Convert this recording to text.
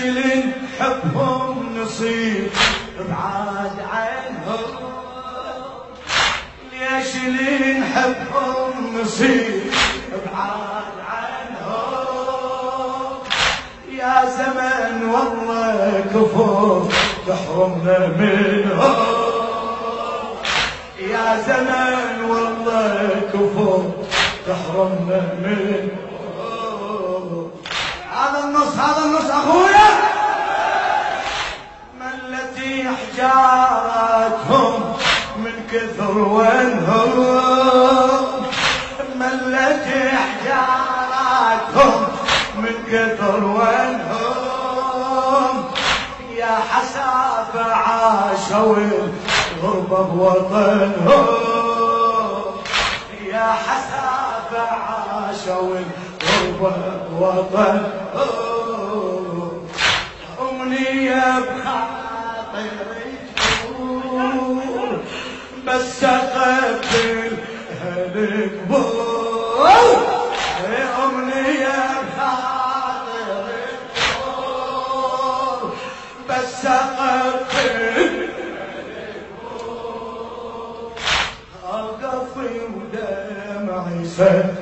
اللي نحبهم نصير بعاد عنهم، ليش اللي نحبهم نصير بعاد عنهم؟ يا زمن والله كفر تحرمنا منهم، يا زمن والله كفر تحرمنا منهم. هذا النص اخويا. ملتي حجاراتهم من كثر وانهم، ملتي حجاراتهم من كثر وانهم. يا حسافة عاشوا الغربة بوطنهم، يا حسافة عاشوا الغربة بوطنهم. أمنية بخاطري تقول بس أقبل هالقبول، أمنية بخاطري تقول بس أقبل هالقبول. أوقفي ودمعي سد